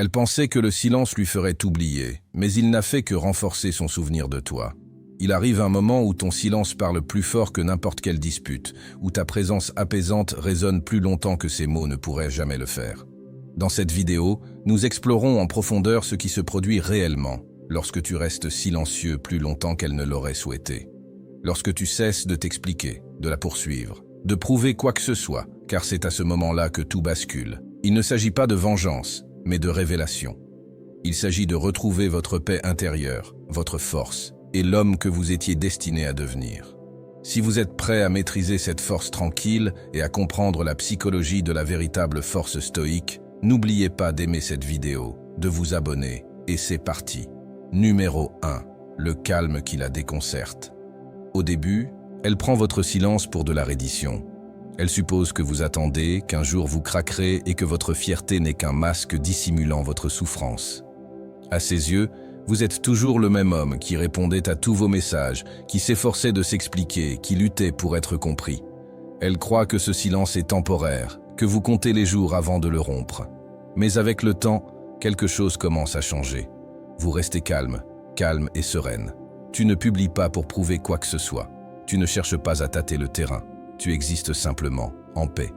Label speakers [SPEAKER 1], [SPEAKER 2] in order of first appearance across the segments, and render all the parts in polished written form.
[SPEAKER 1] Elle pensait que le silence lui ferait oublier, mais il n'a fait que renforcer son souvenir de toi. Il arrive un moment où ton silence parle plus fort que n'importe quelle dispute, où ta présence apaisante résonne plus longtemps que ces mots ne pourraient jamais le faire. Dans cette vidéo, nous explorons en profondeur ce qui se produit réellement lorsque tu restes silencieux plus longtemps qu'elle ne l'aurait souhaité. Lorsque tu cesses de t'expliquer, de la poursuivre, de prouver quoi que ce soit, car c'est à ce moment-là que tout bascule. Il ne s'agit pas de vengeance, mais de révélation. Il s'agit de retrouver votre paix intérieure, votre force, et l'homme que vous étiez destiné à devenir. Si vous êtes prêt à maîtriser cette force tranquille et à comprendre la psychologie de la véritable force stoïque, n'oubliez pas d'aimer cette vidéo, de vous abonner, et c'est parti. Numéro 1. Le calme qui la déconcerte. Au début, elle prend votre silence pour de la reddition. Elle suppose que vous attendez, qu'un jour vous craquerez et que votre fierté n'est qu'un masque dissimulant votre souffrance. À ses yeux, vous êtes toujours le même homme qui répondait à tous vos messages, qui s'efforçait de s'expliquer, qui luttait pour être compris. Elle croit que ce silence est temporaire, que vous comptez les jours avant de le rompre. Mais avec le temps, quelque chose commence à changer. Vous restez calme et sereine. Tu ne publies pas pour prouver quoi que ce soit. Tu ne cherches pas à tâter le terrain. Tu existes simplement, en paix.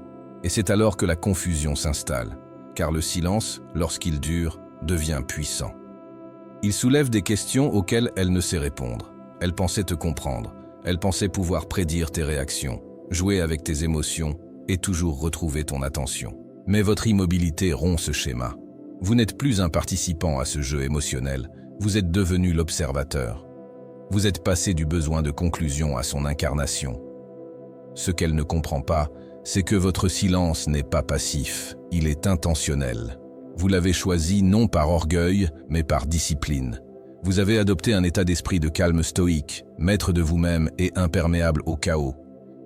[SPEAKER 1] Et c'est alors que la confusion s'installe, car le silence, lorsqu'il dure, devient puissant. Il soulève des questions auxquelles elle ne sait répondre. Elle pensait te comprendre. Elle pensait pouvoir prédire tes réactions, jouer avec tes émotions et toujours retrouver ton attention. Mais votre immobilité rompt ce schéma. Vous n'êtes plus un participant à ce jeu émotionnel, vous êtes devenu l'observateur. Vous êtes passé du besoin de conclusion à son incarnation. Ce qu'elle ne comprend pas, c'est que votre silence n'est pas passif, il est intentionnel. Vous l'avez choisi non par orgueil, mais par discipline. Vous avez adopté un état d'esprit de calme stoïque, maître de vous-même et imperméable au chaos,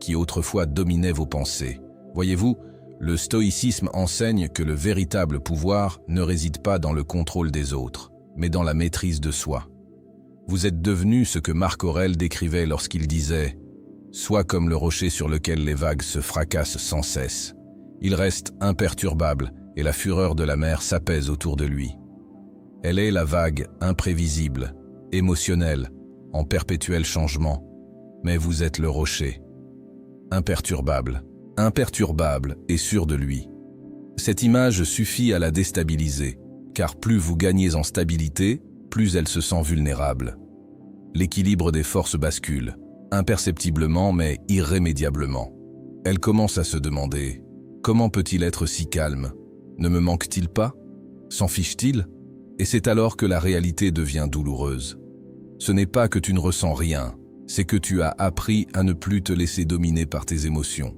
[SPEAKER 1] qui autrefois dominait vos pensées. Voyez-vous, le stoïcisme enseigne que le véritable pouvoir ne réside pas dans le contrôle des autres, mais dans la maîtrise de soi. Vous êtes devenu ce que Marc Aurèle décrivait lorsqu'il disait « Sois comme le rocher sur lequel les vagues se fracassent sans cesse. Il reste imperturbable et la fureur de la mer s'apaise autour de lui. Elle est la vague imprévisible, émotionnelle, en perpétuel changement, mais vous êtes le rocher, imperturbable et sûr de lui. Cette image suffit à la déstabiliser, car plus vous gagnez en stabilité, plus elle se sent vulnérable. L'équilibre des forces bascule, imperceptiblement mais irrémédiablement. Elle commence à se demander « Comment peut-il être si calme ? Ne me manque-t-il pas ? S'en fiche-t-il ?» Et c'est alors que la réalité devient douloureuse. Ce n'est pas que tu ne ressens rien, c'est que tu as appris à ne plus te laisser dominer par tes émotions.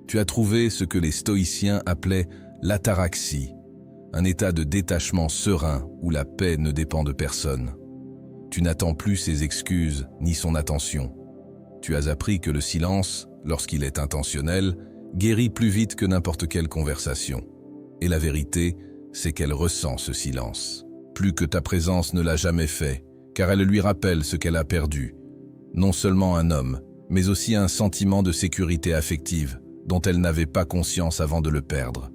[SPEAKER 1] Tu as trouvé ce que les stoïciens appelaient l'ataraxie, un état de détachement serein où la paix ne dépend de personne. Tu n'attends plus ses excuses ni son attention. Tu as appris que le silence, lorsqu'il est intentionnel, guérit plus vite que n'importe quelle conversation. Et la vérité, c'est qu'elle ressent ce silence. Plus que ta présence ne l'a jamais fait, car elle lui rappelle ce qu'elle a perdu. Non seulement un homme, mais aussi un sentiment de sécurité affective, dont elle n'avait pas conscience avant de le perdre.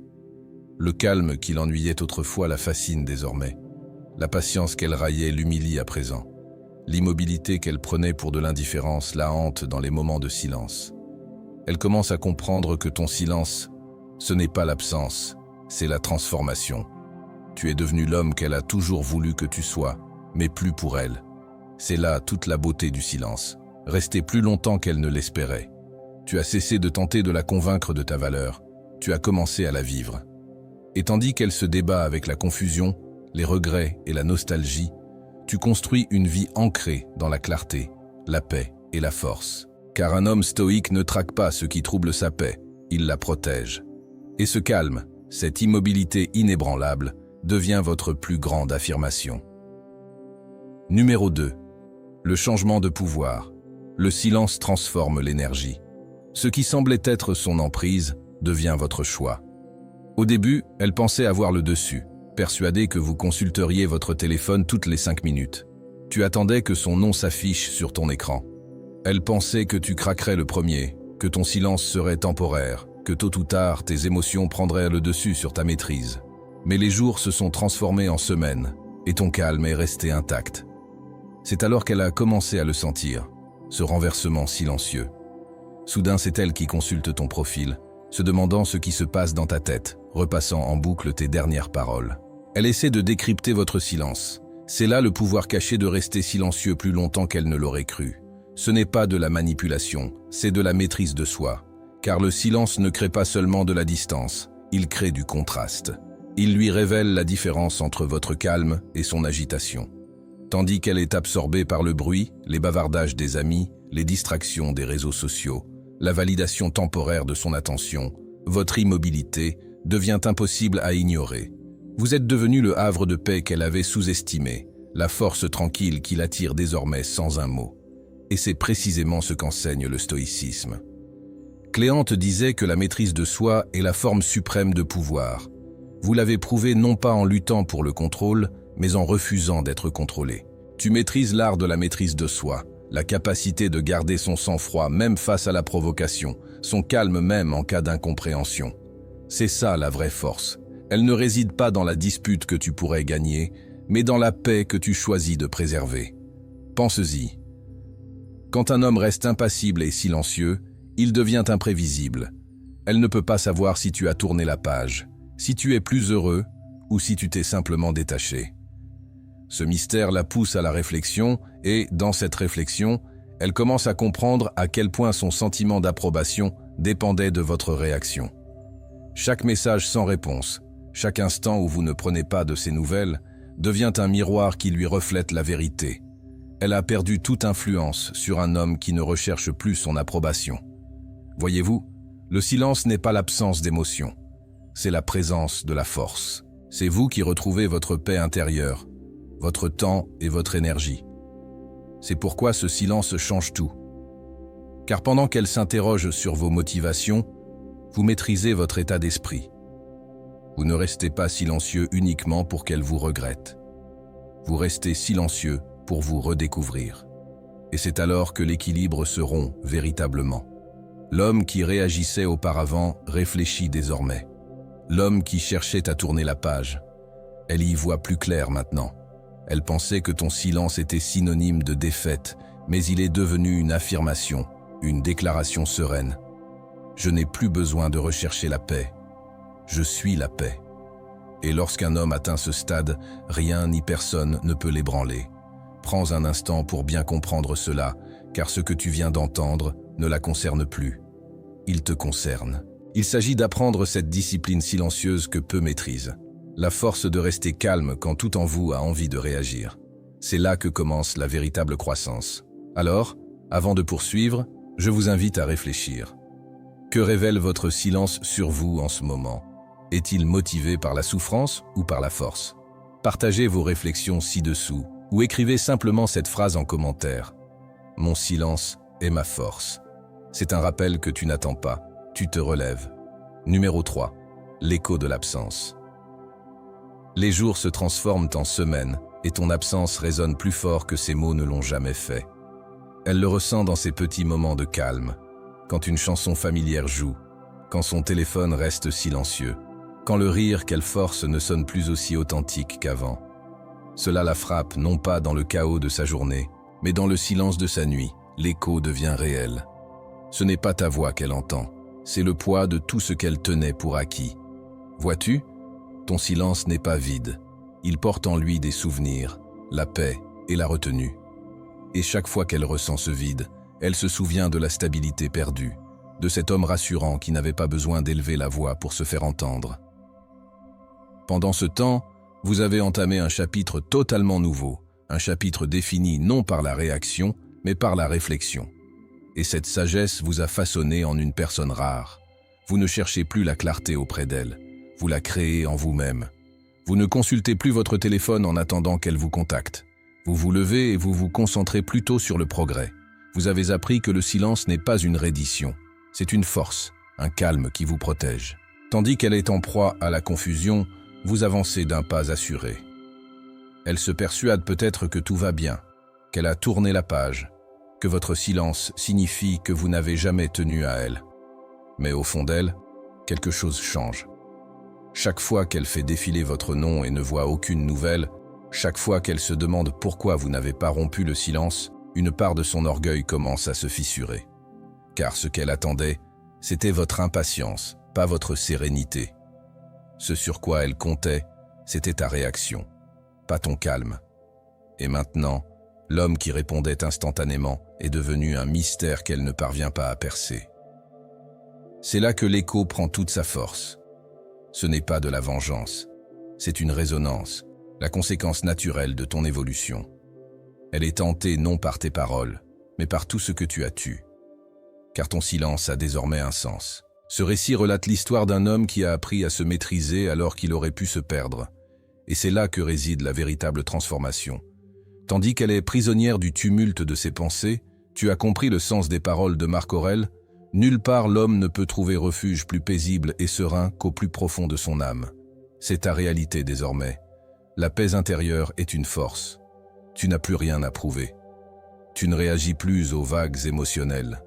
[SPEAKER 1] Le calme qui l'ennuyait autrefois la fascine désormais. La patience qu'elle raillait l'humilie à présent. L'immobilité qu'elle prenait pour de l'indifférence la hante dans les moments de silence. Elle commence à comprendre que ton silence, ce n'est pas l'absence, c'est la transformation. Tu es devenu l'homme qu'elle a toujours voulu que tu sois, mais plus pour elle. C'est là toute la beauté du silence, rester plus longtemps qu'elle ne l'espérait. Tu as cessé de tenter de la convaincre de ta valeur, tu as commencé à la vivre. Et tandis qu'elle se débat avec la confusion, les regrets et la nostalgie, tu construis une vie ancrée dans la clarté, la paix et la force. Car un homme stoïque ne traque pas ce qui trouble sa paix, il la protège. Et ce calme, cette immobilité inébranlable, devient votre plus grande affirmation. Numéro 2. Le changement de pouvoir. Le silence transforme l'énergie. Ce qui semblait être son emprise devient votre choix. Au début, elle pensait avoir le dessus, persuadée que vous consulteriez votre téléphone toutes les 5 minutes. Tu attendais que son nom s'affiche sur ton écran. Elle pensait que tu craquerais le premier, que ton silence serait temporaire, que tôt ou tard tes émotions prendraient le dessus sur ta maîtrise. Mais les jours se sont transformés en semaines, et ton calme est resté intact. C'est alors qu'elle a commencé à le sentir, ce renversement silencieux. Soudain, c'est elle qui consulte ton profil, se demandant ce qui se passe dans ta tête, repassant en boucle tes dernières paroles. Elle essaie de décrypter votre silence. C'est là le pouvoir caché de rester silencieux plus longtemps qu'elle ne l'aurait cru. Ce n'est pas de la manipulation, c'est de la maîtrise de soi. Car le silence ne crée pas seulement de la distance, il crée du contraste. Il lui révèle la différence entre votre calme et son agitation. Tandis qu'elle est absorbée par le bruit, les bavardages des amis, les distractions des réseaux sociaux, la validation temporaire de son attention, votre immobilité devient impossible à ignorer. Vous êtes devenu le havre de paix qu'elle avait sous-estimé, la force tranquille qui l'attire désormais sans un mot. Et c'est précisément ce qu'enseigne le stoïcisme. Cléante disait que la maîtrise de soi est la forme suprême de pouvoir. Vous l'avez prouvé non pas en luttant pour le contrôle, mais en refusant d'être contrôlé. Tu maîtrises l'art de la maîtrise de soi, la capacité de garder son sang-froid même face à la provocation, son calme même en cas d'incompréhension. C'est ça la vraie force. Elle ne réside pas dans la dispute que tu pourrais gagner, mais dans la paix que tu choisis de préserver. Pense-y. Quand un homme reste impassible et silencieux, il devient imprévisible. Elle ne peut pas savoir si tu as tourné la page, si tu es plus heureux ou si tu t'es simplement détaché. Ce mystère la pousse à la réflexion et, dans cette réflexion, elle commence à comprendre à quel point son sentiment d'approbation dépendait de votre réaction. Chaque message sans réponse, chaque instant où vous ne prenez pas de ses nouvelles, devient un miroir qui lui reflète la vérité. Elle a perdu toute influence sur un homme qui ne recherche plus son approbation. Voyez-vous, le silence n'est pas l'absence d'émotion, c'est la présence de la force. C'est vous qui retrouvez votre paix intérieure, votre temps et votre énergie. C'est pourquoi ce silence change tout. Car pendant qu'elle s'interroge sur vos motivations, vous maîtrisez votre état d'esprit. Vous ne restez pas silencieux uniquement pour qu'elle vous regrette. Vous restez silencieux pour vous redécouvrir. Et c'est alors que l'équilibre se rompt véritablement. L'homme qui réagissait auparavant réfléchit désormais. L'homme qui cherchait à tourner la page, elle y voit plus clair maintenant. Elle pensait que ton silence était synonyme de défaite, mais il est devenu une affirmation, une déclaration sereine. Je n'ai plus besoin de rechercher la paix. Je suis la paix. Et lorsqu'un homme atteint ce stade, rien ni personne ne peut l'ébranler. Prends un instant pour bien comprendre cela, car ce que tu viens d'entendre ne la concerne plus. Il te concerne. Il s'agit d'apprendre cette discipline silencieuse que peu maîtrisent. La force de rester calme quand tout en vous a envie de réagir. C'est là que commence la véritable croissance. Alors, avant de poursuivre, je vous invite à réfléchir. Que révèle votre silence sur vous en ce moment? Est-il motivé par la souffrance ou par la force? Partagez vos réflexions ci-dessous ou écrivez simplement cette phrase en commentaire. Mon silence est ma force. C'est un rappel que tu n'attends pas, tu te relèves. Numéro 3. L'écho de l'absence. Les jours se transforment en semaines et ton absence résonne plus fort que ces mots ne l'ont jamais fait. Elle le ressent dans ces petits moments de calme, quand une chanson familière joue, quand son téléphone reste silencieux, quand le rire qu'elle force ne sonne plus aussi authentique qu'avant. Cela la frappe non pas dans le chaos de sa journée, mais dans le silence de sa nuit. L'écho devient réel. Ce n'est pas ta voix qu'elle entend, c'est le poids de tout ce qu'elle tenait pour acquis. Vois-tu, ton silence n'est pas vide. Il porte en lui des souvenirs, la paix et la retenue. Et chaque fois qu'elle ressent ce vide, elle se souvient de la stabilité perdue, de cet homme rassurant qui n'avait pas besoin d'élever la voix pour se faire entendre. Pendant ce temps, vous avez entamé un chapitre totalement nouveau, un chapitre défini non par la réaction, mais par la réflexion. Et cette sagesse vous a façonné en une personne rare. Vous ne cherchez plus la clarté auprès d'elle, vous la créez en vous-même. Vous ne consultez plus votre téléphone en attendant qu'elle vous contacte. Vous vous levez et vous vous concentrez plutôt sur le progrès. Vous avez appris que le silence n'est pas une reddition, c'est une force, un calme qui vous protège. Tandis qu'elle est en proie à la confusion, vous avancez d'un pas assuré. Elle se persuade peut-être que tout va bien, qu'elle a tourné la page, que votre silence signifie que vous n'avez jamais tenu à elle. Mais au fond d'elle, quelque chose change. Chaque fois qu'elle fait défiler votre nom et ne voit aucune nouvelle, chaque fois qu'elle se demande pourquoi vous n'avez pas rompu le silence, une part de son orgueil commence à se fissurer. Car ce qu'elle attendait, c'était votre impatience, pas votre sérénité. Ce sur quoi elle comptait, c'était ta réaction, pas ton calme. Et maintenant, l'homme qui répondait instantanément est devenu un mystère qu'elle ne parvient pas à percer. C'est là que l'écho prend toute sa force. Ce n'est pas de la vengeance, c'est une résonance, la conséquence naturelle de ton évolution. Elle est tentée non par tes paroles, mais par tout ce que tu as tu. Car ton silence a désormais un sens. Ce récit relate l'histoire d'un homme qui a appris à se maîtriser alors qu'il aurait pu se perdre. Et c'est là que réside la véritable transformation. Tandis qu'elle est prisonnière du tumulte de ses pensées, tu as compris le sens des paroles de Marc Aurèle. Nulle part l'homme ne peut trouver refuge plus paisible et serein qu'au plus profond de son âme. C'est ta réalité désormais. La paix intérieure est une force. Tu n'as plus rien à prouver. Tu ne réagis plus aux vagues émotionnelles.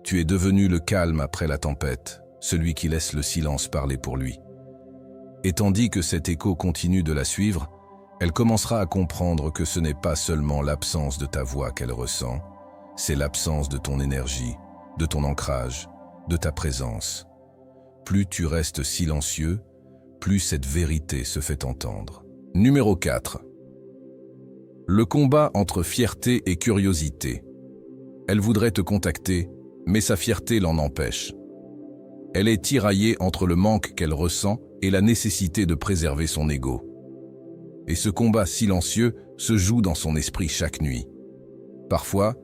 [SPEAKER 1] Tu es devenu le calme après la tempête, celui qui laisse le silence parler pour lui. Et tandis que cet écho continue de la suivre, elle commencera à comprendre que ce n'est pas seulement l'absence de ta voix qu'elle ressent, c'est l'absence de ton énergie, de ton ancrage, de ta présence. Plus tu restes silencieux, plus cette vérité se fait entendre. Numéro 4. Le combat entre fierté et curiosité. Elle voudrait te contacter, mais sa fierté l'en empêche. Elle est tiraillée entre le manque qu'elle ressent et la nécessité de préserver son ego. Et ce combat silencieux se joue dans son esprit chaque nuit. Parfois,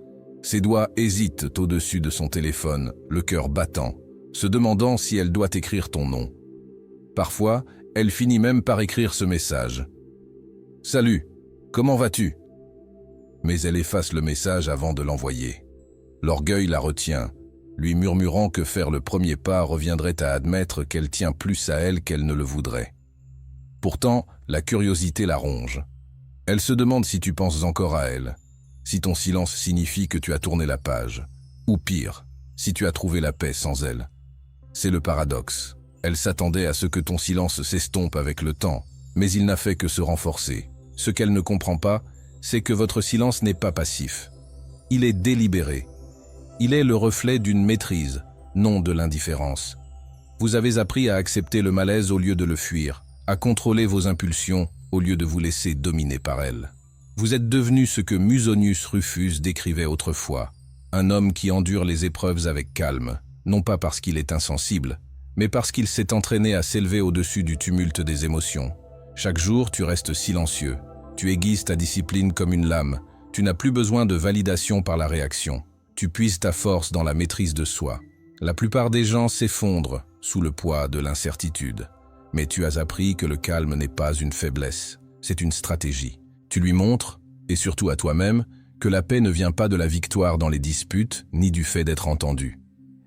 [SPEAKER 1] ses doigts hésitent au-dessus de son téléphone, le cœur battant, se demandant si elle doit écrire ton nom. Parfois, elle finit même par écrire ce message. « Salut, comment vas-tu ?» Mais elle efface le message avant de l'envoyer. L'orgueil la retient, lui murmurant que faire le premier pas reviendrait à admettre qu'elle tient plus à elle qu'elle ne le voudrait. Pourtant, la curiosité la ronge. Elle se demande si tu penses encore à elle, si ton silence signifie que tu as tourné la page, ou pire, si tu as trouvé la paix sans elle. C'est le paradoxe. Elle s'attendait à ce que ton silence s'estompe avec le temps, mais il n'a fait que se renforcer. Ce qu'elle ne comprend pas, c'est que votre silence n'est pas passif. Il est délibéré. Il est le reflet d'une maîtrise, non de l'indifférence. Vous avez appris à accepter le malaise au lieu de le fuir, à contrôler vos impulsions au lieu de vous laisser dominer par elles. Vous êtes devenu ce que Musonius Rufus décrivait autrefois, un homme qui endure les épreuves avec calme, non pas parce qu'il est insensible, mais parce qu'il s'est entraîné à s'élever au-dessus du tumulte des émotions. Chaque jour, tu restes silencieux, tu aiguises ta discipline comme une lame, tu n'as plus besoin de validation par la réaction. Tu puises ta force dans la maîtrise de soi. La plupart des gens s'effondrent sous le poids de l'incertitude. Mais tu as appris que le calme n'est pas une faiblesse, c'est une stratégie. Tu lui montres, et surtout à toi-même, que la paix ne vient pas de la victoire dans les disputes, ni du fait d'être entendu.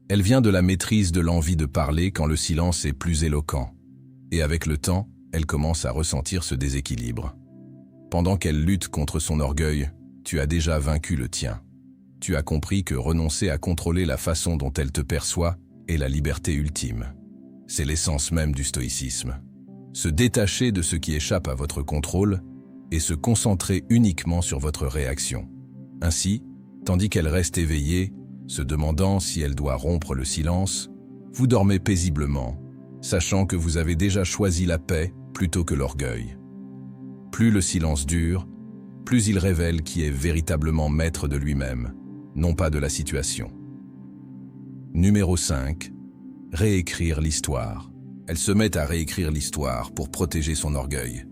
[SPEAKER 1] Elle vient de la maîtrise de l'envie de parler quand le silence est plus éloquent. Et avec le temps, elle commence à ressentir ce déséquilibre. Pendant qu'elle lutte contre son orgueil, tu as déjà vaincu le tien. Tu as compris que renoncer à contrôler la façon dont elle te perçoit est la liberté ultime. C'est l'essence même du stoïcisme. Se détacher de ce qui échappe à votre contrôle et se concentrer uniquement sur votre réaction. Ainsi, tandis qu'elle reste éveillée, se demandant si elle doit rompre le silence, vous dormez paisiblement, sachant que vous avez déjà choisi la paix plutôt que l'orgueil. Plus le silence dure, plus il révèle qui est véritablement maître de lui-même, non pas de la situation. Numéro 5. Réécrire l'histoire. Elle se met à réécrire l'histoire pour protéger son orgueil.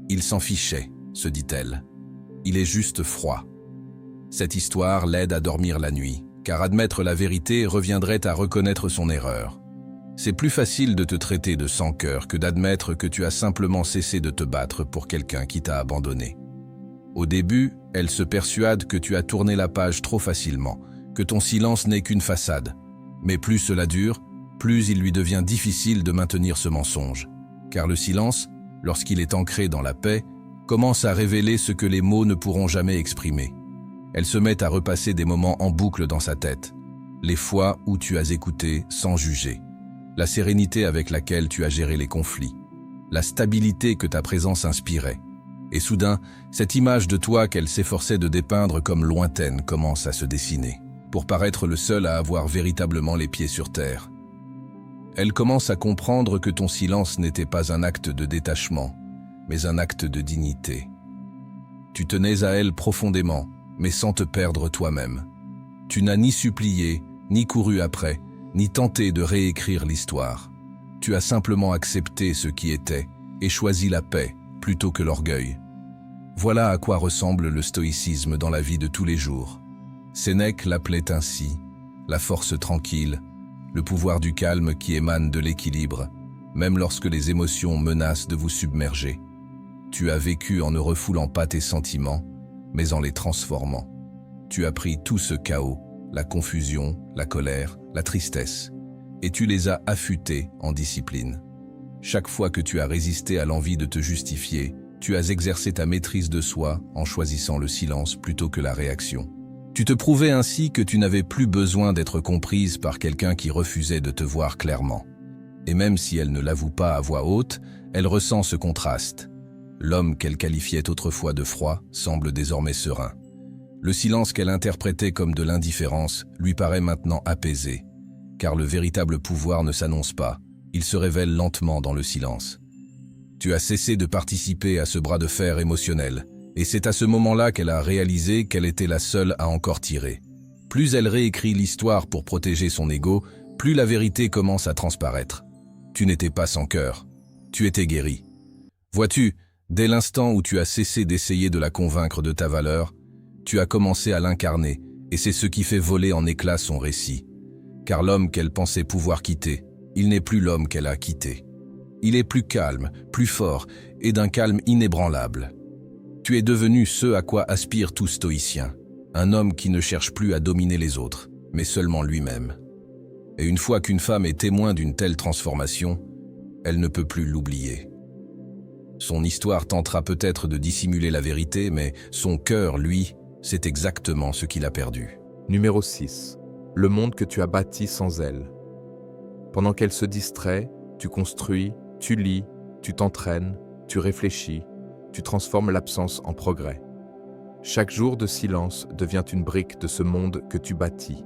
[SPEAKER 1] Il s'en fichait, se dit-elle. Il est juste froid. Cette histoire l'aide à dormir la nuit, car admettre la vérité reviendrait à reconnaître son erreur. C'est plus facile de te traiter de sans-cœur que d'admettre que tu as simplement cessé de te battre pour quelqu'un qui t'a abandonné. Au début, elle se persuade que tu as tourné la page trop facilement, que ton silence n'est qu'une façade. Mais plus cela dure, plus il lui devient difficile de maintenir ce mensonge. Car le silence, lorsqu'il est ancré dans la paix, commence à révéler ce que les mots ne pourront jamais exprimer. Elle se met à repasser des moments en boucle dans sa tête, les fois où tu as écouté sans juger. la sérénité avec laquelle tu as géré les conflits, la stabilité que ta présence inspirait. Et soudain, cette image de toi qu'elle s'efforçait de dépeindre comme lointaine commence à se dessiner, pour paraître le seul à avoir véritablement les pieds sur terre. Elle commence à comprendre que ton silence n'était pas un acte de détachement, mais un acte de dignité. Tu tenais à elle profondément, mais sans te perdre toi-même. Tu n'as ni supplié, ni couru après, ni tenté de réécrire l'histoire. Tu as simplement accepté ce qui était et choisi la paix plutôt que l'orgueil. Voilà à quoi ressemble le stoïcisme dans la vie de tous les jours. Sénèque l'appelait ainsi, la force tranquille, le pouvoir du calme qui émane de l'équilibre, même lorsque les émotions menacent de vous submerger. Tu as vécu en ne refoulant pas tes sentiments, mais en les transformant. Tu as pris tout ce chaos, la confusion, la colère, la tristesse, et tu les as affûtés en discipline. Chaque fois que tu as résisté à l'envie de te justifier, tu as exercé ta maîtrise de soi en choisissant le silence plutôt que la réaction. Tu te prouvais ainsi que tu n'avais plus besoin d'être comprise par quelqu'un qui refusait de te voir clairement. Et même si elle ne l'avoue pas à voix haute, elle ressent ce contraste. L'homme qu'elle qualifiait autrefois de froid semble désormais serein. Le silence qu'elle interprétait comme de l'indifférence lui paraît maintenant apaisé, car le véritable pouvoir ne s'annonce pas, il se révèle lentement dans le silence. Tu as cessé de participer à ce bras de fer émotionnel, et c'est à ce moment-là qu'elle a réalisé qu'elle était la seule à encore tirer. Plus elle réécrit l'histoire pour protéger son ego, plus la vérité commence à transparaître. Tu n'étais pas sans cœur, tu étais guéri. Vois-tu, dès l'instant où tu as cessé d'essayer de la convaincre de ta valeur, tu as commencé à l'incarner, et c'est ce qui fait voler en éclats son récit. Car l'homme qu'elle pensait pouvoir quitter, il n'est plus l'homme qu'elle a quitté. Il est plus calme, plus fort, et d'un calme inébranlable. Tu es devenu ce à quoi aspire tout stoïcien, un homme qui ne cherche plus à dominer les autres, mais seulement lui-même. Et une fois qu'une femme est témoin d'une telle transformation, elle ne peut plus l'oublier. Son histoire tentera peut-être de dissimuler la vérité, mais son cœur, lui, c'est exactement ce qu'il a perdu.
[SPEAKER 2] Numéro 6. Le monde que tu as bâti sans elle. Pendant qu'elle se distrait, tu construis, tu lis, tu t'entraînes, tu réfléchis, tu transformes l'absence en progrès. Chaque jour de silence devient une brique de ce monde que tu bâtis.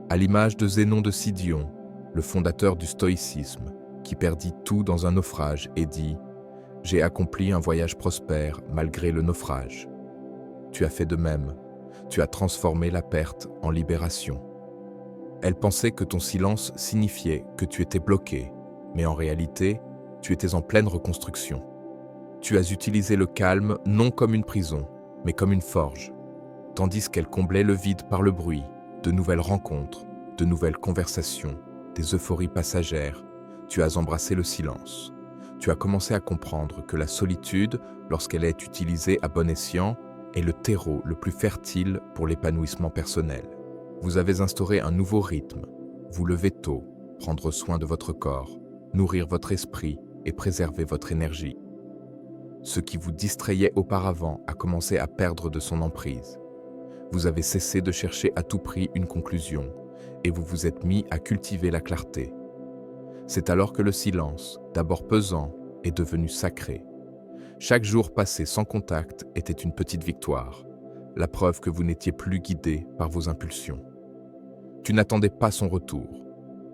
[SPEAKER 2] À l'image de Zénon de Sidion, le fondateur du stoïcisme, qui perdit tout dans un naufrage et dit « J'ai accompli un voyage prospère malgré le naufrage ». Tu as fait de même. Tu as transformé la perte en libération. Elle pensait que ton silence signifiait que tu étais bloqué, mais en réalité, tu étais en pleine reconstruction. Tu as utilisé le calme non comme une prison, mais comme une forge, tandis qu'elle comblait le vide par le bruit, de nouvelles rencontres, de nouvelles conversations, des euphories passagères. Tu as embrassé le silence. Tu as commencé à comprendre que la solitude, lorsqu'elle est utilisée à bon escient, est le terreau le plus fertile pour l'épanouissement personnel. Vous avez instauré un nouveau rythme, vous lever tôt, prendre soin de votre corps, nourrir votre esprit et préserver votre énergie. Ce qui vous distrayait auparavant a commencé à perdre de son emprise. Vous avez cessé de chercher à tout prix une conclusion et vous vous êtes mis à cultiver la clarté. C'est alors que le silence, d'abord pesant, est devenu sacré. Chaque jour passé sans contact était une petite victoire, la preuve que vous n'étiez plus guidé par vos impulsions. Tu n'attendais pas son retour,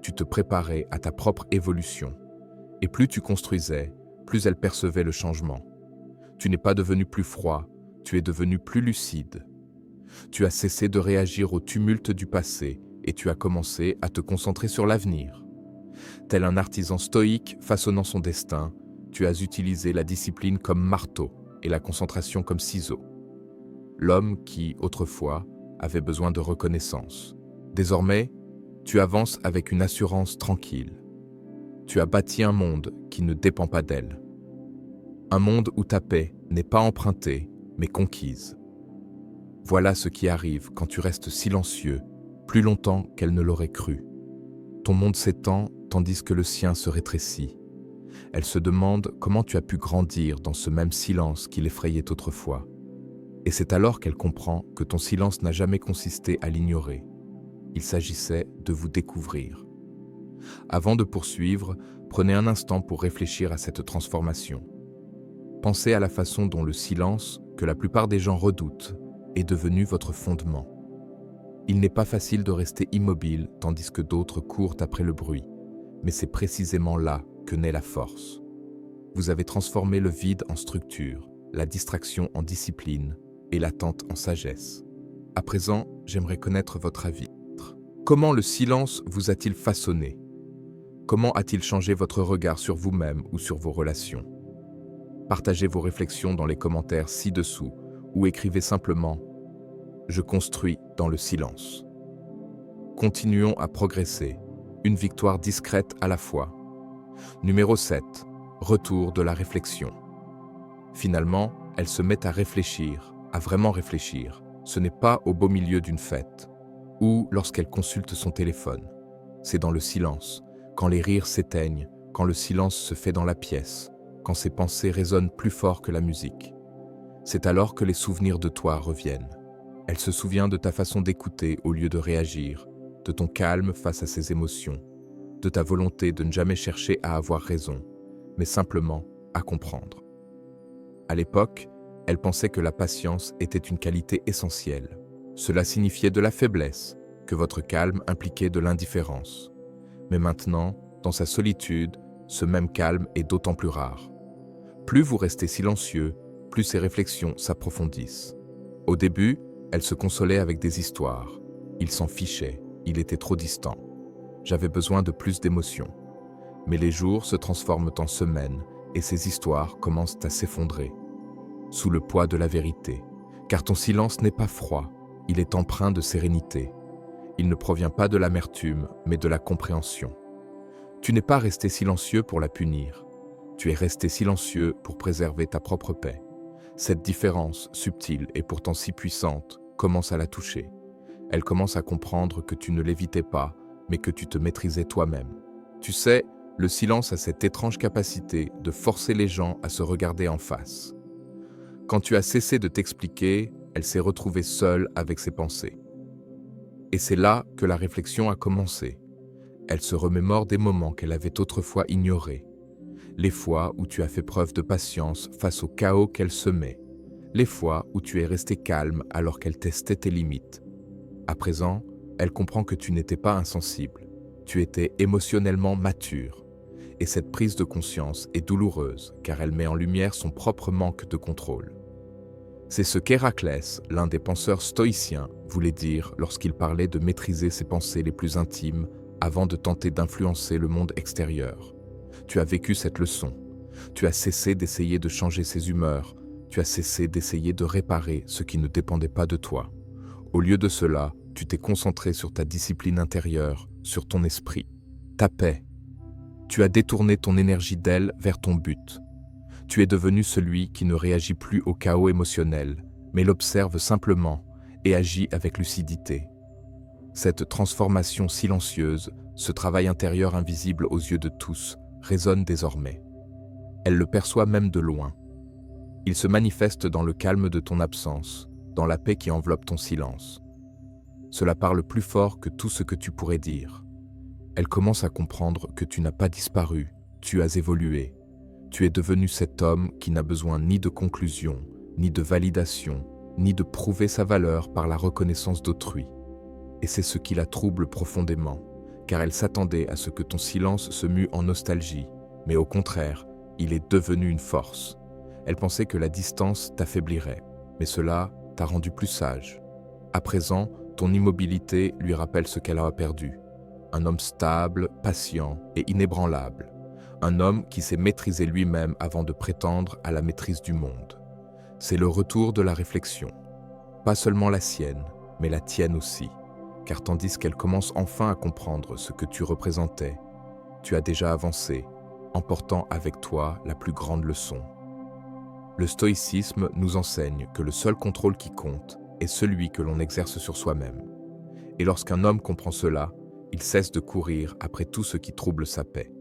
[SPEAKER 2] tu te préparais à ta propre évolution, et plus tu construisais, plus elle percevait le changement. Tu n'es pas devenu plus froid, tu es devenu plus lucide. Tu as cessé de réagir au tumulte du passé et tu as commencé à te concentrer sur l'avenir. Tel un artisan stoïque façonnant son destin, tu as utilisé la discipline comme marteau et la concentration comme ciseau. L'homme qui, autrefois, avait besoin de reconnaissance. Désormais, tu avances avec une assurance tranquille. Tu as bâti un monde qui ne dépend pas d'elle. Un monde où ta paix n'est pas empruntée, mais conquise. Voilà ce qui arrive quand tu restes silencieux, plus longtemps qu'elle ne l'aurait cru. Ton monde s'étend tandis que le sien se rétrécit. Elle se demande comment tu as pu grandir dans ce même silence qui l'effrayait autrefois. Et c'est alors qu'elle comprend que ton silence n'a jamais consisté à l'ignorer. Il s'agissait de vous découvrir. Avant de poursuivre, prenez un instant pour réfléchir à cette transformation. Pensez à la façon dont le silence, que la plupart des gens redoutent, est devenu votre fondement. Il n'est pas facile de rester immobile tandis que d'autres courent après le bruit, mais c'est précisément là que naît la force. Vous avez transformé le vide en structure, la distraction en discipline et l'attente en sagesse. À présent, j'aimerais connaître votre avis. Comment le silence vous a-t-il façonné? Comment a-t-il changé votre regard sur vous-même ou sur vos relations? Partagez vos réflexions dans les commentaires ci-dessous ou écrivez simplement « Je construis dans le silence ». Continuons à progresser, une victoire discrète à la fois. Numéro 7. Retour de la réflexion. Finalement, elle se met à réfléchir, à vraiment réfléchir. Ce n'est pas au beau milieu d'une fête, ou lorsqu'elle consulte son téléphone. C'est dans le silence, quand les rires s'éteignent, quand le silence se fait dans la pièce, quand ses pensées résonnent plus fort que la musique. C'est alors que les souvenirs de toi reviennent. Elle se souvient de ta façon d'écouter au lieu de réagir, de ton calme face à ses émotions, de ta volonté de ne jamais chercher à avoir raison, mais simplement à comprendre. À l'époque, elle pensait que la patience était une qualité essentielle. Cela signifiait de la faiblesse, que votre calme impliquait de l'indifférence. Mais maintenant, dans sa solitude, ce même calme est d'autant plus rare. Plus vous restez silencieux, plus ses réflexions s'approfondissent. Au début, elle se consolait avec des histoires. Il s'en fichait, il était trop distant. J'avais besoin de plus d'émotions. Mais les jours se transforment en semaines et ces histoires commencent à s'effondrer. Sous le poids de la vérité. Car ton silence n'est pas froid, il est empreint de sérénité. Il ne provient pas de l'amertume, mais de la compréhension. Tu n'es pas resté silencieux pour la punir. Tu es resté silencieux pour préserver ta propre paix. Cette différence, subtile et pourtant si puissante, commence à la toucher. Elle commence à comprendre que tu ne l'évitais pas, mais que tu te maîtrisais toi-même. Tu sais, le silence a cette étrange capacité de forcer les gens à se regarder en face. Quand tu as cessé de t'expliquer, elle s'est retrouvée seule avec ses pensées. Et c'est là que la réflexion a commencé. Elle se remémore des moments qu'elle avait autrefois ignorés. Les fois où tu as fait preuve de patience face au chaos qu'elle semait. Les fois où tu es resté calme alors qu'elle testait tes limites. À présent, elle comprend que tu n'étais pas insensible. Tu étais émotionnellement mature. Et cette prise de conscience est douloureuse car elle met en lumière son propre manque de contrôle. C'est ce qu'Héraclès, l'un des penseurs stoïciens, voulait dire lorsqu'il parlait de maîtriser ses pensées les plus intimes avant de tenter d'influencer le monde extérieur. Tu as vécu cette leçon. Tu as cessé d'essayer de changer ses humeurs. Tu as cessé d'essayer de réparer ce qui ne dépendait pas de toi. Au lieu de cela, tu t'es concentré sur ta discipline intérieure, sur ton esprit, ta paix. Tu as détourné ton énergie d'elle vers ton but. Tu es devenu celui qui ne réagit plus au chaos émotionnel, mais l'observe simplement et agit avec lucidité. Cette transformation silencieuse, ce travail intérieur invisible aux yeux de tous, résonne désormais. Elle le perçoit même de loin. Il se manifeste dans le calme de ton absence, dans la paix qui enveloppe ton silence. Cela parle plus fort que tout ce que tu pourrais dire. Elle commence à comprendre que tu n'as pas disparu, tu as évolué. Tu es devenu cet homme qui n'a besoin ni de conclusion, ni de validation, ni de prouver sa valeur par la reconnaissance d'autrui. Et c'est ce qui la trouble profondément, car elle s'attendait à ce que ton silence se mue en nostalgie, mais au contraire, il est devenu une force. Elle pensait que la distance t'affaiblirait, mais cela t'a rendu plus sage. À présent, ton immobilité lui rappelle ce qu'elle a perdu. Un homme stable, patient et inébranlable. Un homme qui sait maîtriser lui-même avant de prétendre à la maîtrise du monde. C'est le retour de la réflexion. Pas seulement la sienne, mais la tienne aussi. Car tandis qu'elle commence enfin à comprendre ce que tu représentais, tu as déjà avancé, emportant avec toi la plus grande leçon. Le stoïcisme nous enseigne que le seul contrôle qui compte est celui que l'on exerce sur soi-même. Et lorsqu'un homme comprend cela, il cesse de courir après tout ce qui trouble sa paix.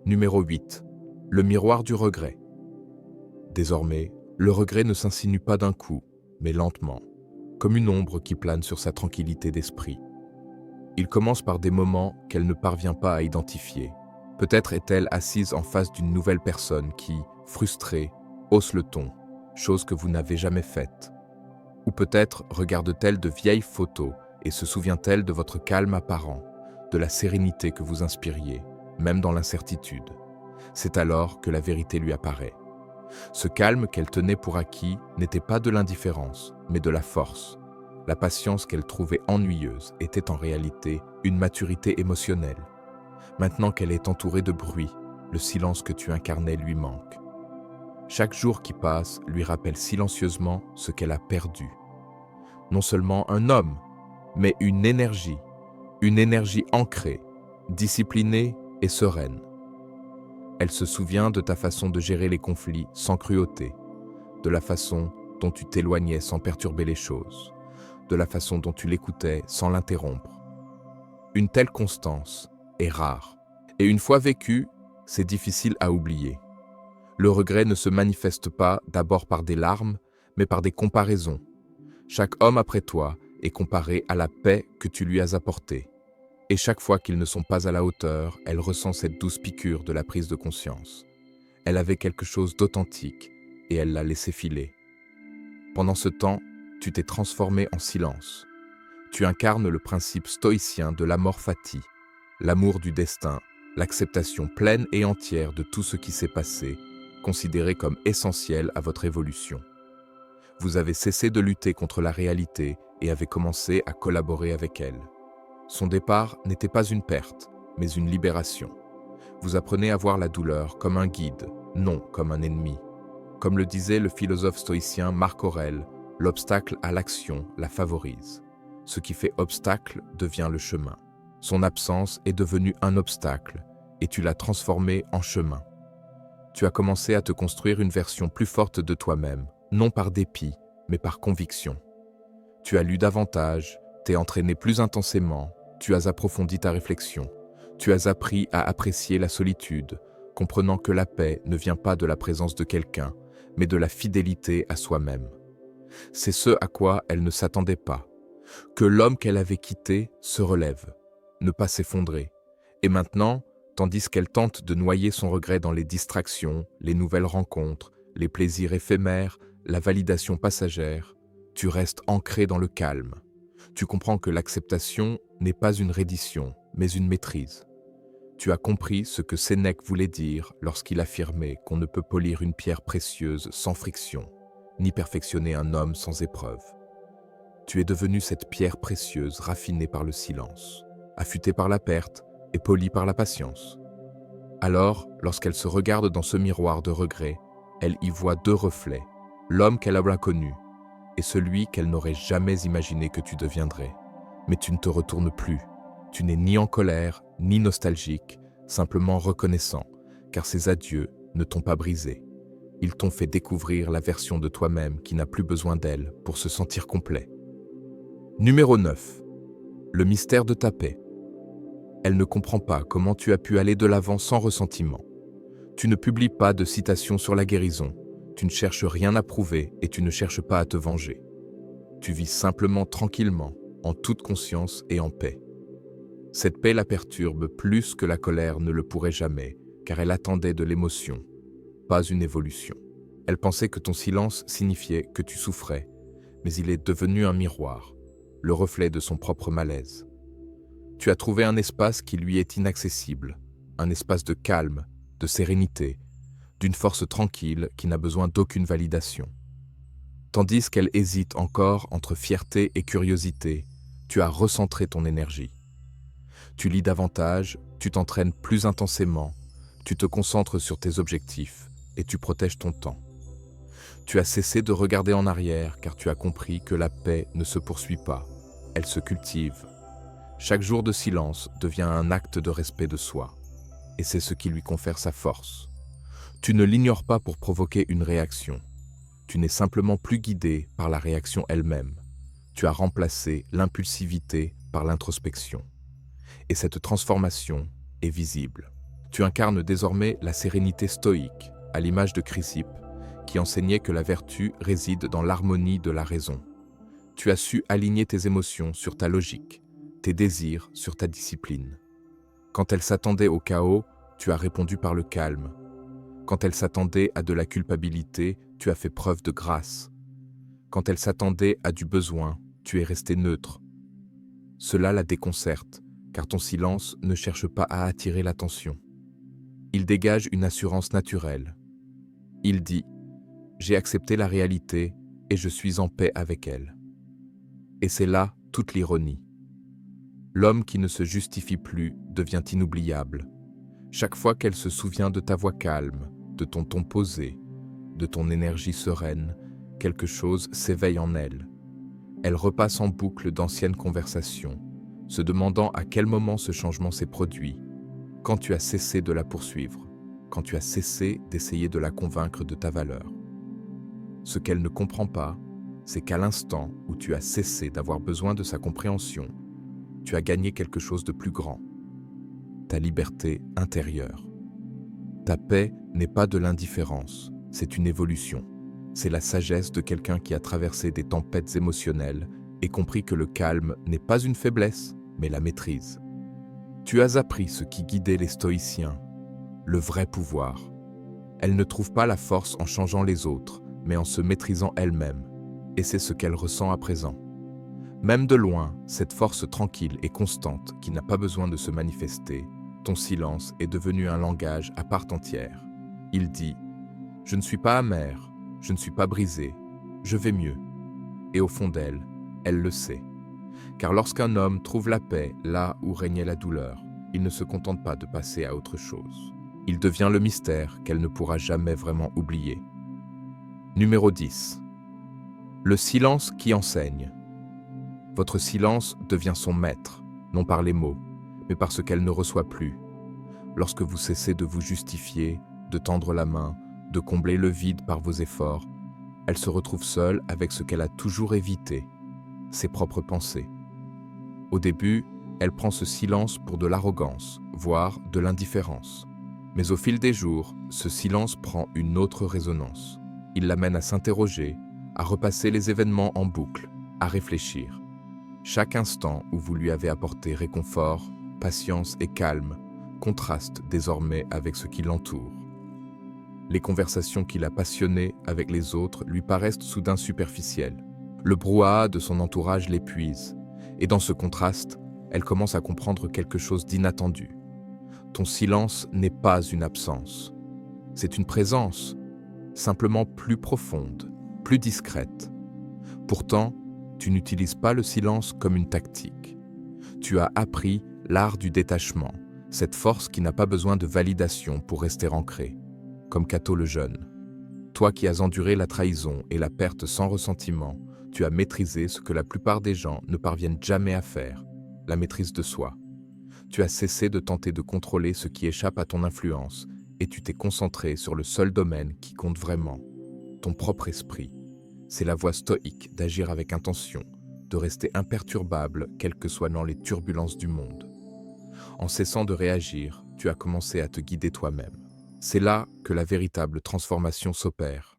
[SPEAKER 2] Numéro 8. Le miroir du regret. Désormais, le regret ne s'insinue pas d'un coup, mais lentement, comme une ombre qui plane sur sa tranquillité d'esprit. Il commence par des moments qu'elle ne parvient pas à identifier. Peut-être est-elle assise en face d'une nouvelle personne qui, frustrée, hausse le ton, chose que vous n'avez jamais faite. Ou peut-être regarde-t-elle de vieilles photos et se souvient-elle de votre calme apparent, de la sérénité que vous inspiriez, même dans l'incertitude. C'est alors que la vérité lui apparaît. Ce calme qu'elle tenait pour acquis n'était pas de l'indifférence, mais de la force. La patience qu'elle trouvait ennuyeuse était en réalité une maturité émotionnelle. Maintenant qu'elle est entourée de bruit, le silence que tu incarnais lui manque. Chaque jour qui passe lui rappelle silencieusement ce qu'elle a perdu. Non seulement un homme, mais une énergie ancrée, disciplinée et sereine. Elle se souvient de ta façon de gérer les conflits sans cruauté, de la façon dont tu t'éloignais sans perturber les choses, de la façon dont tu l'écoutais sans l'interrompre. Une telle constance est rare, et une fois vécue, c'est difficile à oublier. Le regret ne se manifeste pas d'abord par des larmes, mais par des comparaisons. Chaque homme après toi est comparé à la paix que tu lui as apportée. Et chaque fois qu'ils ne sont pas à la hauteur, elle ressent cette douce piqûre de la prise de conscience. Elle avait quelque chose d'authentique et elle l'a laissé filer. Pendant ce temps, tu t'es transformé en silence. Tu incarnes le principe stoïcien de l'amor fati, l'amour du destin, l'acceptation pleine et entière de tout ce qui s'est passé, considéré comme essentiel à votre évolution. Vous avez cessé de lutter contre la réalité et avez commencé à collaborer avec elle. Son départ n'était pas une perte, mais une libération. Vous apprenez à voir la douleur comme un guide, non comme un ennemi. Comme le disait le philosophe stoïcien Marc Aurèle, l'obstacle à l'action la favorise. Ce qui fait obstacle devient le chemin. Son absence est devenue un obstacle et tu l'as transformé en chemin. Tu as commencé à te construire une version plus forte de toi-même, non par dépit, mais par conviction. Tu as lu davantage, t'es entraîné plus intensément, tu as approfondi ta réflexion, tu as appris à apprécier la solitude, comprenant que la paix ne vient pas de la présence de quelqu'un, mais de la fidélité à soi-même. C'est ce à quoi elle ne s'attendait pas, que l'homme qu'elle avait quitté se relève, ne pas s'effondrer. Et maintenant, tandis qu'elle tente de noyer son regret dans les distractions, les nouvelles rencontres, les plaisirs éphémères, la validation passagère, tu restes ancré dans le calme. Tu comprends que l'acceptation n'est pas une reddition, mais une maîtrise. Tu as compris ce que Sénèque voulait dire lorsqu'il affirmait qu'on ne peut polir une pierre précieuse sans friction, ni perfectionner un homme sans épreuve. Tu es devenu cette pierre précieuse raffinée par le silence, affûtée par la perte et polie par la patience. Alors, lorsqu'elle se regarde dans ce miroir de regret, elle y voit deux reflets, l'homme qu'elle a connu et celui qu'elle n'aurait jamais imaginé que tu deviendrais. Mais tu ne te retournes plus. Tu n'es ni en colère, ni nostalgique, simplement reconnaissant, car ces adieux ne t'ont pas brisé. Ils t'ont fait découvrir la version de toi-même qui n'a plus besoin d'elle pour se sentir complet. Numéro 9. Le mystère de ta paix. Elle ne comprend pas comment tu as pu aller de l'avant sans ressentiment. Tu ne publies pas de citations sur la guérison, tu ne cherches rien à prouver et tu ne cherches pas à te venger. Tu vis simplement tranquillement, en toute conscience et en paix. Cette paix la perturbe plus que la colère ne le pourrait jamais, car elle attendait de l'émotion, pas une évolution. Elle pensait que ton silence signifiait que tu souffrais, mais il est devenu un miroir, le reflet de son propre malaise. Tu as trouvé un espace qui lui est inaccessible, un espace de calme, de sérénité, d'une force tranquille qui n'a besoin d'aucune validation. Tandis qu'elle hésite encore entre fierté et curiosité, tu as recentré ton énergie. Tu lis davantage, tu t'entraînes plus intensément, tu te concentres sur tes objectifs et tu protèges ton temps. Tu as cessé de regarder en arrière car tu as compris que la paix ne se poursuit pas, elle se cultive. Chaque jour de silence devient un acte de respect de soi, et c'est ce qui lui confère sa force. Tu ne l'ignores pas pour provoquer une réaction. Tu n'es simplement plus guidé par la réaction elle-même. Tu as remplacé l'impulsivité par l'introspection. Et cette transformation est visible. Tu incarnes désormais la sérénité stoïque, à l'image de Chrysippe, qui enseignait que la vertu réside dans l'harmonie de la raison. Tu as su aligner tes émotions sur ta logique, tes désirs sur ta discipline. Quand elle s'attendait au chaos, tu as répondu par le calme. Quand elle s'attendait à de la culpabilité, tu as fait preuve de grâce. Quand elle s'attendait à du besoin, tu es resté neutre. Cela la déconcerte, car ton silence ne cherche pas à attirer l'attention. Il dégage une assurance naturelle. Il dit « J'ai accepté la réalité et je suis en paix avec elle ». Et c'est là toute l'ironie. L'homme qui ne se justifie plus devient inoubliable. Chaque fois qu'elle se souvient de ta voix calme, de ton ton posé, de ton énergie sereine, quelque chose s'éveille en elle. Elle repasse en boucle d'anciennes conversations, se demandant à quel moment ce changement s'est produit, quand tu as cessé de la poursuivre, quand tu as cessé d'essayer de la convaincre de ta valeur. Ce qu'elle ne comprend pas, c'est qu'à l'instant où tu as cessé d'avoir besoin de sa compréhension, tu as gagné quelque chose de plus grand, ta liberté intérieure. Ta paix n'est pas de l'indifférence, c'est une évolution. C'est la sagesse de quelqu'un qui a traversé des tempêtes émotionnelles et compris que le calme n'est pas une faiblesse, mais la maîtrise. Tu as appris ce qui guidait les stoïciens, le vrai pouvoir. Elle ne trouve pas la force en changeant les autres, mais en se maîtrisant elle-même, et c'est ce qu'elle ressent à présent. Même de loin, cette force tranquille et constante qui n'a pas besoin de se manifester, ton silence est devenu un langage à part entière. Il dit « Je ne suis pas amer, je ne suis pas brisé, je vais mieux. » Et au fond d'elle, elle le sait. Car lorsqu'un homme trouve la paix là où régnait la douleur, il ne se contente pas de passer à autre chose. Il devient le mystère qu'elle ne pourra jamais vraiment oublier. Numéro 10. Le silence qui enseigne. Votre silence devient son maître, non par les mots, mais par ce qu'elle ne reçoit plus. Lorsque vous cessez de vous justifier, de tendre la main, de combler le vide par vos efforts, elle se retrouve seule avec ce qu'elle a toujours évité, ses propres pensées. Au début, elle prend ce silence pour de l'arrogance, voire de l'indifférence. Mais au fil des jours, ce silence prend une autre résonance. Il l'amène à s'interroger, à repasser les événements en boucle, à réfléchir. Chaque instant où vous lui avez apporté réconfort, patience et calme contraste désormais avec ce qui l'entoure. Les conversations qu'il a passionnées avec les autres lui paraissent soudain superficielles. Le brouhaha de son entourage l'épuise, et dans ce contraste, elle commence à comprendre quelque chose d'inattendu. Ton silence n'est pas une absence, c'est une présence, simplement plus profonde, plus discrète. Pourtant, tu n'utilises pas le silence comme une tactique. Tu as appris l'art du détachement, cette force qui n'a pas besoin de validation pour rester ancrée, comme Cato le Jeune. Toi qui as enduré la trahison et la perte sans ressentiment, tu as maîtrisé ce que la plupart des gens ne parviennent jamais à faire, la maîtrise de soi. Tu as cessé de tenter de contrôler ce qui échappe à ton influence et tu t'es concentré sur le seul domaine qui compte vraiment, ton propre esprit. C'est la voie stoïque d'agir avec intention, de rester imperturbable quelles que soient les turbulences du monde. En cessant de réagir, tu as commencé à te guider toi-même. C'est là que la véritable transformation s'opère.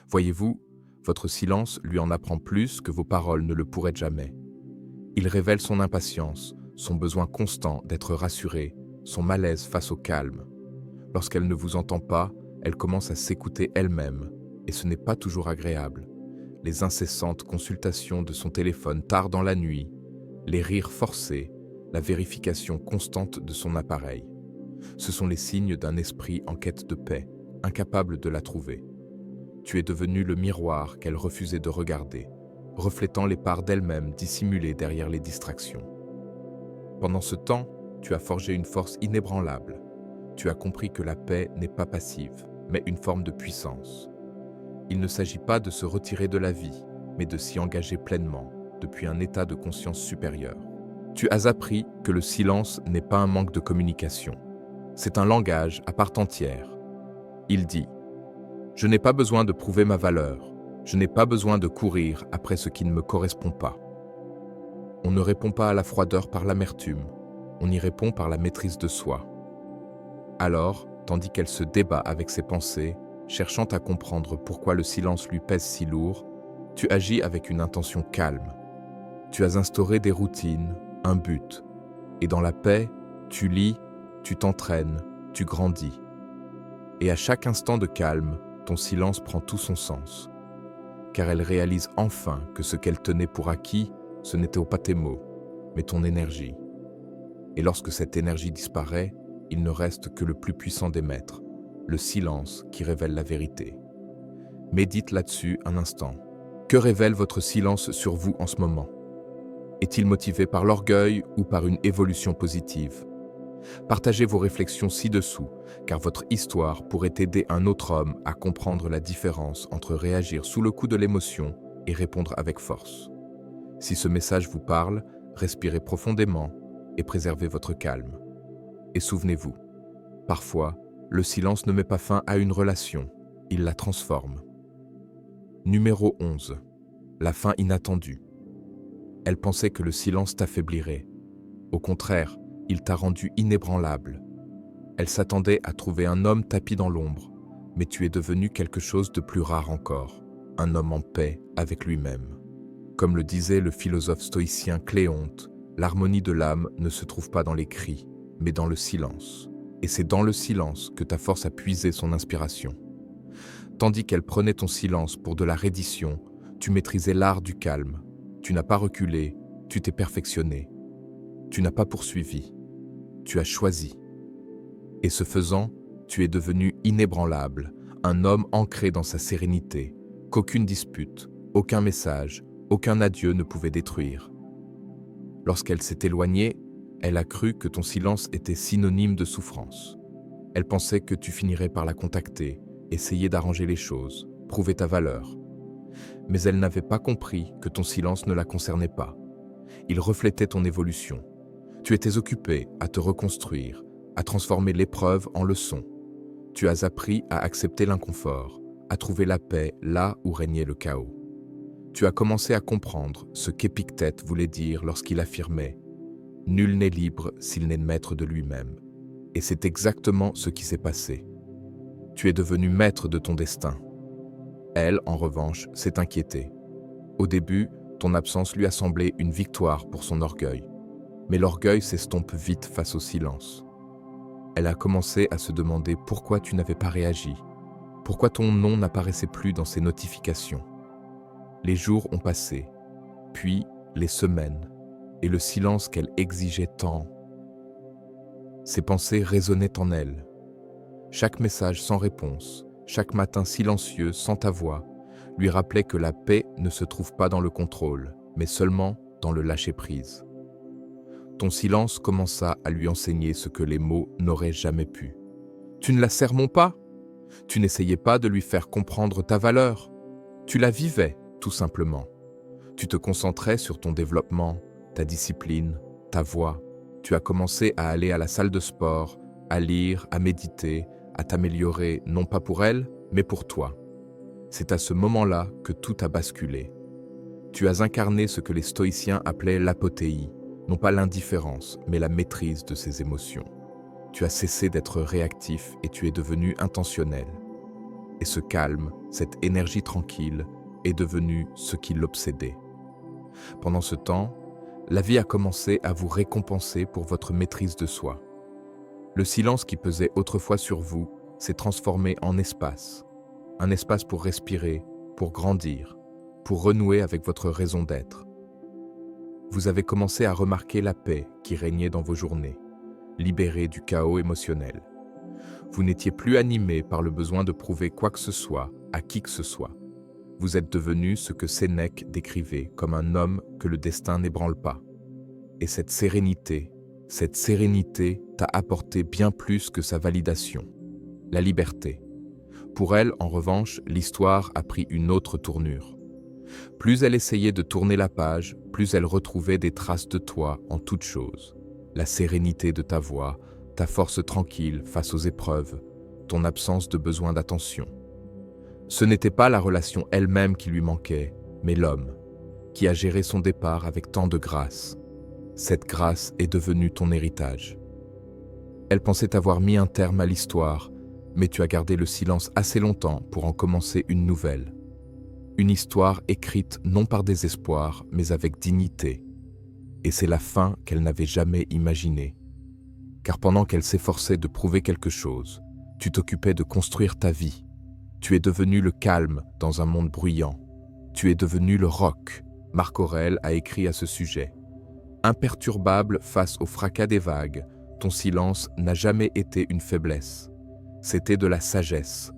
[SPEAKER 2] Voyez-vous, votre silence lui en apprend plus que vos paroles ne le pourraient jamais. Il révèle son impatience, son besoin constant d'être rassurée, son malaise face au calme. Lorsqu'elle ne vous entend pas, elle commence à s'écouter elle-même, et ce n'est pas toujours agréable. Les incessantes consultations de son téléphone tard dans la nuit, les rires forcés, la vérification constante de son appareil. Ce sont les signes d'un esprit en quête de paix, incapable de la trouver. Tu es devenu le miroir qu'elle refusait de regarder, reflétant les parts d'elle-même dissimulées derrière les distractions. Pendant ce temps, tu as forgé une force inébranlable. Tu as compris que la paix n'est pas passive, mais une forme de puissance. Il ne s'agit pas de se retirer de la vie, mais de s'y engager pleinement, depuis un état de conscience supérieur. Tu as appris que le silence n'est pas un manque de communication. C'est un langage à part entière. Il dit « Je n'ai pas besoin de prouver ma valeur. Je n'ai pas besoin de courir après ce qui ne me correspond pas. » On ne répond pas à la froideur par l'amertume. On y répond par la maîtrise de soi. Alors, tandis qu'elle se débat avec ses pensées, cherchant à comprendre pourquoi le silence lui pèse si lourd, tu agis avec une intention calme. Tu as instauré des routines, un but. Et dans la paix, tu lis, tu t'entraînes, tu grandis. Et à chaque instant de calme, ton silence prend tout son sens. Car elle réalise enfin que ce qu'elle tenait pour acquis, ce n'était pas tes mots, mais ton énergie. Et lorsque cette énergie disparaît, il ne reste que le plus puissant des maîtres, le silence qui révèle la vérité. Médite là-dessus un instant. Que révèle votre silence sur vous en ce moment? Est-il motivé par l'orgueil ou par une évolution positive? Partagez vos réflexions ci-dessous, car votre histoire pourrait aider un autre homme à comprendre la différence entre réagir sous le coup de l'émotion et répondre avec force. Si ce message vous parle, respirez profondément et préservez votre calme. Et souvenez-vous, parfois, le silence ne met pas fin à une relation, il la transforme. Numéro 11. La fin inattendue. Elle pensait que le silence t'affaiblirait. Au contraire, il t'a rendu inébranlable. Elle s'attendait à trouver un homme tapi dans l'ombre, mais tu es devenu quelque chose de plus rare encore, un homme en paix avec lui-même. Comme le disait le philosophe stoïcien Cléonte, l'harmonie de l'âme ne se trouve pas dans les cris, mais dans le silence. Et c'est dans le silence que ta force a puisé son inspiration. Tandis qu'elle prenait ton silence pour de la reddition, tu maîtrisais l'art du calme. Tu n'as pas reculé, tu t'es perfectionné. Tu n'as pas poursuivi, tu as choisi. Et ce faisant, tu es devenu inébranlable, un homme ancré dans sa sérénité, qu'aucune dispute, aucun message, aucun adieu ne pouvait détruire. Lorsqu'elle s'est éloignée, elle a cru que ton silence était synonyme de souffrance. Elle pensait que tu finirais par la contacter, essayer d'arranger les choses, prouver ta valeur. Mais elle n'avait pas compris que ton silence ne la concernait pas. Il reflétait ton évolution. Tu étais occupé à te reconstruire, à transformer l'épreuve en leçon. Tu as appris à accepter l'inconfort, à trouver la paix là où régnait le chaos. Tu as commencé à comprendre ce qu'Épictète voulait dire lorsqu'il affirmait « Nul n'est libre s'il n'est maître de lui-même ». Et c'est exactement ce qui s'est passé. Tu es devenu maître de ton destin. Elle, en revanche, s'est inquiétée. Au début, ton absence lui a semblé une victoire pour son orgueil. Mais l'orgueil s'estompe vite face au silence. Elle a commencé à se demander pourquoi tu n'avais pas réagi, pourquoi ton nom n'apparaissait plus dans ses notifications. Les jours ont passé, puis les semaines, et le silence qu'elle exigeait tant. Ses pensées résonnaient en elle. Chaque message sans réponse, chaque matin silencieux sans ta voix, lui rappelait que la paix ne se trouve pas dans le contrôle, mais seulement dans le lâcher-prise. Ton silence commença à lui enseigner ce que les mots n'auraient jamais pu. Tu ne la sermons pas. Tu n'essayais pas de lui faire comprendre ta valeur. Tu la vivais, tout simplement. Tu te concentrais sur ton développement, ta discipline, ta voix. Tu as commencé à aller à la salle de sport, à lire, à méditer, à t'améliorer, non pas pour elle, mais pour toi. C'est à ce moment-là que tout a basculé. Tu as incarné ce que les stoïciens appelaient l'apothéie, non pas l'indifférence, mais la maîtrise de ses émotions. Tu as cessé d'être réactif et tu es devenu intentionnel. Et ce calme, cette énergie tranquille, est devenu ce qui l'obsédait. Pendant ce temps, la vie a commencé à vous récompenser pour votre maîtrise de soi. Le silence qui pesait autrefois sur vous s'est transformé en espace. Un espace pour respirer, pour grandir, pour renouer avec votre raison d'être. Vous avez commencé à remarquer la paix qui régnait dans vos journées, libéré du chaos émotionnel. Vous n'étiez plus animé par le besoin de prouver quoi que ce soit à qui que ce soit. Vous êtes devenu ce que Sénèque décrivait comme un homme que le destin n'ébranle pas. Et cette sérénité t'a apporté bien plus que sa validation, la liberté. Pour elle, en revanche, l'histoire a pris une autre tournure. Plus elle essayait de tourner la page, plus elle retrouvait des traces de toi en toutes choses. La sérénité de ta voix, ta force tranquille face aux épreuves, ton absence de besoin d'attention. Ce n'était pas la relation elle-même qui lui manquait, mais l'homme, qui a géré son départ avec tant de grâce. Cette grâce est devenue ton héritage. Elle pensait avoir mis un terme à l'histoire, mais tu as gardé le silence assez longtemps pour en commencer une nouvelle. Une histoire écrite non par désespoir, mais avec dignité. Et c'est la fin qu'elle n'avait jamais imaginée. Car pendant qu'elle s'efforçait de prouver quelque chose, tu t'occupais de construire ta vie. Tu es devenu le calme dans un monde bruyant. Tu es devenu le roc. Marc Aurèle a écrit à ce sujet. Imperturbable face au fracas des vagues, ton silence n'a jamais été une faiblesse. C'était de la sagesse.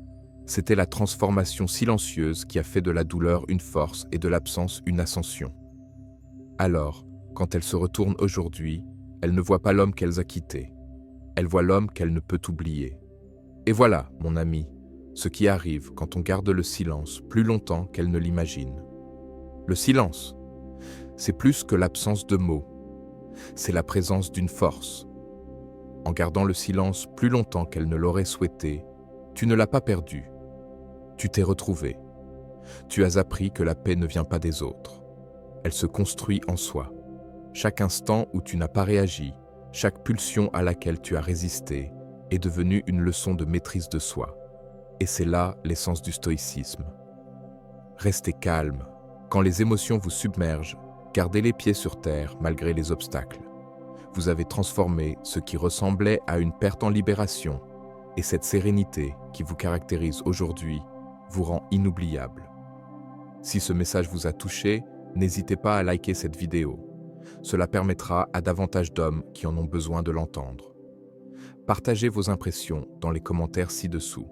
[SPEAKER 2] C'était la transformation silencieuse qui a fait de la douleur une force et de l'absence une ascension. Alors, quand elle se retourne aujourd'hui, elle ne voit pas l'homme qu'elle a quitté. Elle voit l'homme qu'elle ne peut oublier. Et voilà, mon ami, ce qui arrive quand on garde le silence plus longtemps qu'elle ne l'imagine. Le silence, c'est plus que l'absence de mots. C'est la présence d'une force. En gardant le silence plus longtemps qu'elle ne l'aurait souhaité, tu ne l'as pas perdu. Tu t'es retrouvé. Tu as appris que la paix ne vient pas des autres. Elle se construit en soi. Chaque instant où tu n'as pas réagi, chaque pulsion à laquelle tu as résisté, est devenue une leçon de maîtrise de soi. Et c'est là l'essence du stoïcisme. Restez calme. Quand les émotions vous submergent, gardez les pieds sur terre malgré les obstacles. Vous avez transformé ce qui ressemblait à une perte en libération, et cette sérénité qui vous caractérise aujourd'hui vous rend inoubliable. Si ce message vous a touché, n'hésitez pas à liker cette vidéo. Cela permettra à davantage d'hommes qui en ont besoin de l'entendre. Partagez vos impressions dans les commentaires ci-dessous.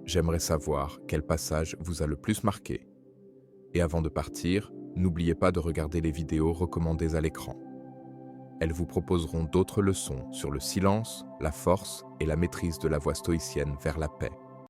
[SPEAKER 2] J'aimerais savoir quel passage vous a le plus marqué. Et avant de partir, n'oubliez pas de regarder les vidéos recommandées à l'écran. Elles vous proposeront d'autres leçons sur le silence, la force et la maîtrise de la voie stoïcienne vers la paix.